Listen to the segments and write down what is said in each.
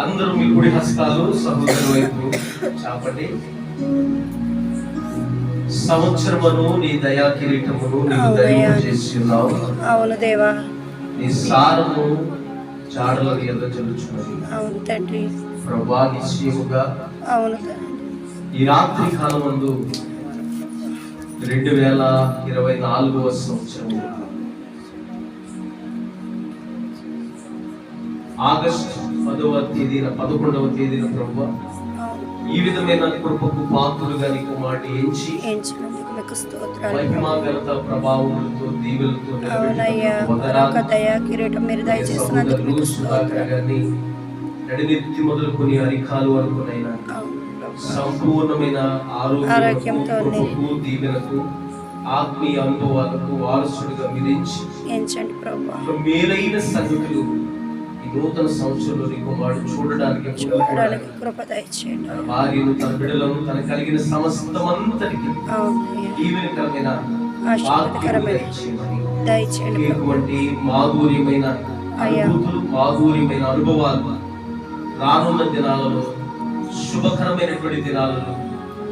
అందరూ మీ కుడి హస్తాలు సముద్రం వైపు చాపండి. సంవత్సరమును నీ దయా కిరీటమును నీవు ధరింపజేసి ఉన్నావు. అవును దేవా. నీ సారము చాడల మీద చెల్లుచున్నది. అవును తండ్రి. ప్రభువా నిశ్చయముగా అవును ఈ రాత్రి కాలమందు 2024వ సంవత్సరము ఆగస్టు 10వ తేదీన 11వ తేదీన ప్రభువా ఈ విధమైన కృపకు పాత్రులుగా నీకు మాట ఎంచి మహిమా ఘనత ప్రభావములతో దీవెలతో నడినెత్తి మొదలుకొని అరికాలు వరకునైనా సంపూర్ణమైన ఆరోగ్యంతో దీవెనకు ఆత్మీయ అనుభవాలకు వారసుడిగా మిలించి మేలైన సంగతులు నూతన సంవత్సరంలో నీ కుమారుడు చూడడానికి కృప దయచేయండి. తన భార్యను తన బిడ్డలను తన కలిగిన సమస్తమంతటికి దీవెనకరమైన దయచేయండి. మాధుర్యమైన అనుభూతులు మాధుర్యమైన అనుభవాలు రానున్న దినాలలో శుభకరమైనటువంటి దినాలలో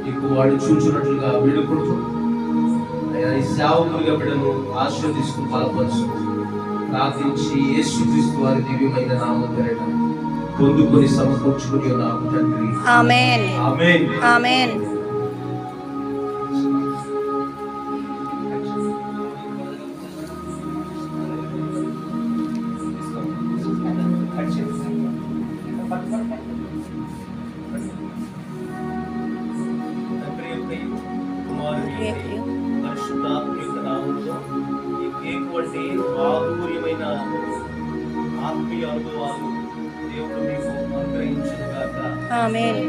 నీకు వాడు చూచున్నట్లుగా వేడుకుంటూ ఈ సేవకులుగా బిడ్డను ఆశీర్వదిస్తూ బలపరుచు ప్రార్థించి యేసుక్రీస్తు వారి దివ్యమైన నామం పేరిట పొందుకొని సమకూర్చుకుని ఉన్నాము తండ్రి. ఆమేన్. ఆమేన్. ఆమేన్. మాధుర్యమైన ఆత్మీయ అనుభవాలు దేవుడు మీకు అనుగ్రహించుగాక. ఆమేన్.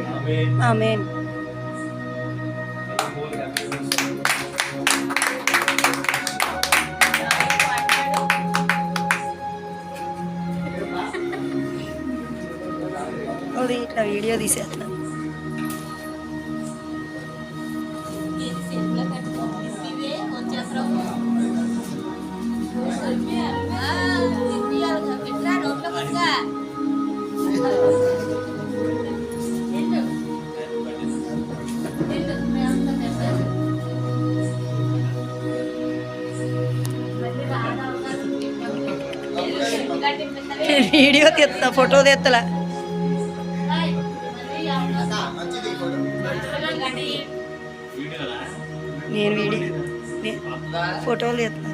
ఆమేన్. ఇట్లా వీడియో తీసేస్తున్నా. వీడియో తీస్తా, ఫోటో తీస్తలా. నేను వీడియో ఫోటోలు తీస్తున్నా.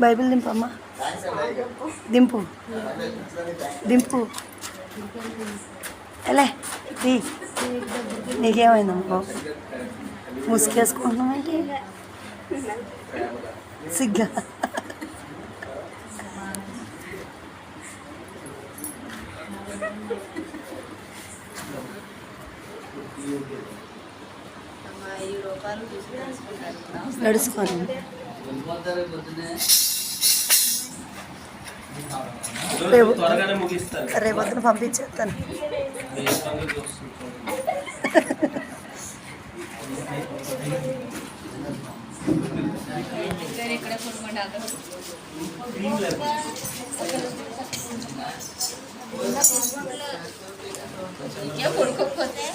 బైబిల్ దింపమ్మా, దింపు దింపు. ఎలా నీకేమైందమ్మా? ముసుకేసుకుంటున్నామంటే సిగ్గా. నడుచుకోండి. రేపొద్దున పంపించేస్తాను. కొడుకోకపోతే